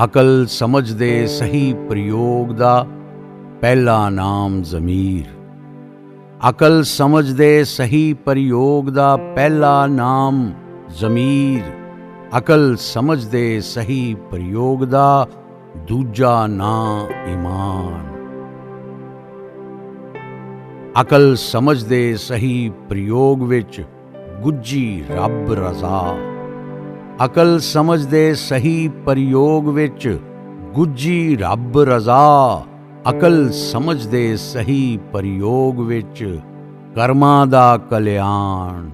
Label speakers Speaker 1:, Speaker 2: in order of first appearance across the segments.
Speaker 1: ਅਕਲ ਸਮਝ ਦੇ ਸਹੀ ਪ੍ਰਯੋਗ ਦਾ ਪਹਿਲਾ ਨਾਮ ਜ਼ਮੀਰ। ਅਕਲ ਸਮਝ ਦੇ ਸਹੀ ਪ੍ਰਯੋਗ ਦਾ ਪਹਿਲਾ ਨਾਮ ਜ਼ਮੀਰ। ਅਕਲ ਸਮਝ ਦੇ ਸਹੀ ਪ੍ਰਯੋਗ ਦਾ ਦੂਜਾ ਨਾਂ ਈਮਾਨ। ਅਕਲ ਸਮਝ ਦੇ ਸਹੀ ਪ੍ਰਯੋਗ ਵਿੱਚ ਗੁੱਝੀ ਰੱਬ ਰਜ਼ਾ। ਅਕਲ ਸਮਝ ਦੇ ਸਹੀ ਪ੍ਰਯੋਗ ਵਿੱਚ ਗੁੱਝੀ ਰੱਬ ਰਜ਼ਾ। ਅਕਲ ਸਮਝ ਦੇ ਸਹੀ ਪ੍ਰਯੋਗ ਵਿੱਚ ਕਰਮਾਂ ਦਾ ਕਲਿਆਣ।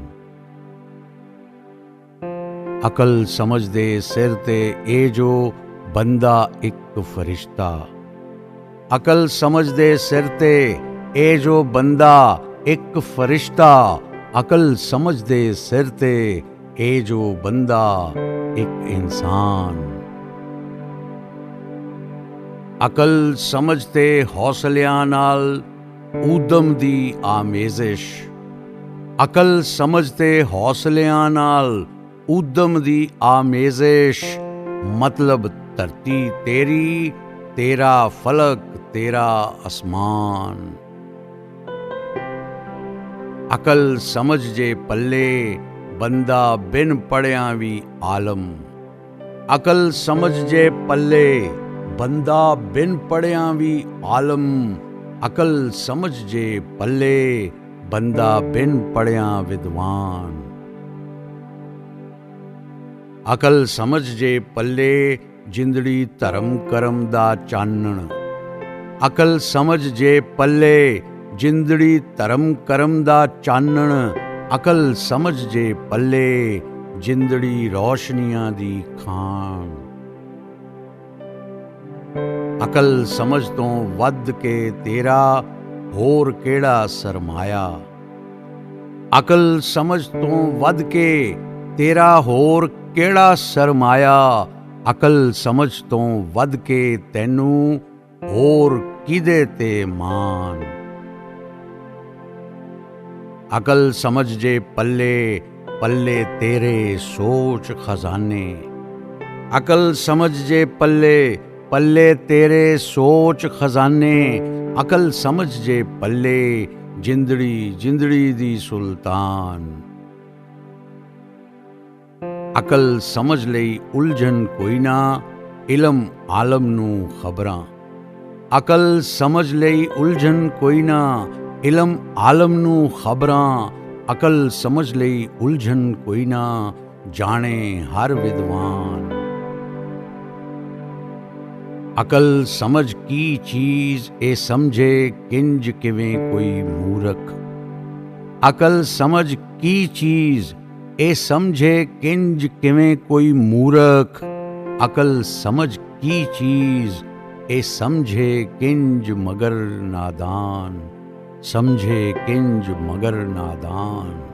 Speaker 1: ਅਕਲ ਸਮਝ ਦੇ ਸਿਰ ਤੇ ਇਹ ਜੋ ਬੰਦਾ ਇੱਕ ਫਰਿਸ਼ਤਾ। ਅਕਲ ਸਮਝ ਦੇ ਸਿਰ ਤੇ ਇਹ ਜੋ ਬੰਦਾ ਇੱਕ ਫਰਿਸ਼ਤਾ। ਅਕਲ ਸਮਝ ਦੇ ਸਿਰ ਤੇ ਇਹ ਜੋ ਬੰਦਾ ਇੱਕ ਇਨਸਾਨ। ਅਕਲ ਸਮਝ ਤੇ ਹੌਸਲਿਆਂ ਨਾਲ ਊਧਮ ਦੀ ਆਮੇਜ਼ਿਸ਼। ਅਕਲ ਸਮਝ ਤੇ ਹੌਸਲਿਆਂ ਨਾਲ ਊਧਮ ਦੀ ਆਮੇਜ਼ਿਸ਼। ਮਤਲਬ ਧਰਤੀ ਤੇਰੀ, ਤੇਰਾ ਫਲਕ, ਤੇਰਾ ਅਸਮਾਨ। ਅਕਲ ਸਮਝ ਜੇ ਪੱਲੇ ਬੰਦਾ ਬਿਨ ਪੜ੍ਹਿਆਂ ਵੀ ਆਲਮ। ਅਕਲ ਸਮਝ ਜੇ ਪੱਲੇ ਬੰਦਾ ਬਿਨ ਪੜ੍ਹਿਆਂ ਵੀ ਆਲਮ। ਅਕਲ ਸਮਝ ਜੇ ਪੱਲੇ ਬੰਦਾ ਬਿਨ ਪੜ੍ਹਿਆਂ ਵਿਦਵਾਨ। ਅਕਲ ਸਮਝ ਜੇ ਪੱਲੇ ਜਿੰਦੜੀ ਧਰਮ ਕਰਮ ਦਾ ਚਾਨਣ। ਅਕਲ ਸਮਝ ਜੇ ਪੱਲੇ ਜਿੰਦੜੀ ਧਰਮ ਕਰਮ ਦਾ ਚਾਨਣ। ਅਕਲ ਸਮਝ ਜੇ ਪੱਲੇ ਜਿੰਦੜੀ ਰੌਸ਼ਨੀਆਂ ਦੀ ਖਾਣ। ਅਕਲ ਸਮਝ ਤੋਂ ਵੱਧ ਕੇ ਤੇਰਾ ਹੋਰ ਕਿਹੜਾ ਸਰਮਾਇਆ। ਅਕਲ ਸਮਝ ਤੋਂ ਵੱਧ ਕੇ ਤੇਰਾ ਹੋਰ ਕਿਹੜਾ ਸਰਮਾਇਆ। ਅਕਲ ਸਮਝ ਤੋਂ ਵੱਧ ਕੇ ਤੈਨੂੰ ਹੋਰ ਕਿਹਦੇ ਤੇ ਮਾਣ। ਅਕਲ ਸਮਝ ਜੇ ਪੱਲੇ ਪੱਲੇ ਤੇਰੇ ਸੋਚ ਖਜ਼ਾਨੇ। ਅਕਲ ਸਮਝ ਜੇ ਪੱਲੇ ਪੱਲੇ ਤੇਰੇ ਸੋਚ ਖਜ਼ਾਨੇ। ਅਕਲ ਸਮਝ ਜੇ ਪੱਲੇ ਜਿੰਦੜੀ ਜਿੰਦੜੀ ਦੀ ਸੁਲਤਾਨ। ਅਕਲ ਸਮਝ ਲਈ ਉਲਝਣ ਕੋਈ ਨਾ ਇਲਮ ਆਲਮ ਨੂੰ ਖਬਰਾਂ। ਅਕਲ ਸਮਝ ਲਈ ਉਲਝਣ ਕੋਈ ਨਾ ਇਲਮ ਆਲਮ ਨੂੰ ਖਬਰਾਂ। ਅਕਲ ਸਮਝ ਲਈ ਉਲਝਣ ਕੋਈ ਨਾ ਜਾਣੇ ਹਰ ਵਿਦਵਾਨ। ਅਕਲ ਸਮਝ ਕੀ ਚੀਜ਼ ਇਹ ਸਮਝੇ ਕਿੰਜ ਕਿਵੇਂ ਕੋਈ ਮੂਰਖ। ਅਕਲ ਸਮਝ ਕੀ ਚੀਜ਼ ਇਹ ਸਮਝੇ ਕਿੰਜ ਕਿਵੇਂ ਕੋਈ ਮੂਰਖ। ਅਕਲ ਸਮਝ ਕੀ ਚੀਜ਼ ਇਹ ਸਮਝੇ ਕਿੰਜ ਮਗਰ ਨਾਦਾਨ। ਸਮਝੇ ਕਿੰਜ ਮਗਰ ਨਾਦਾਨ।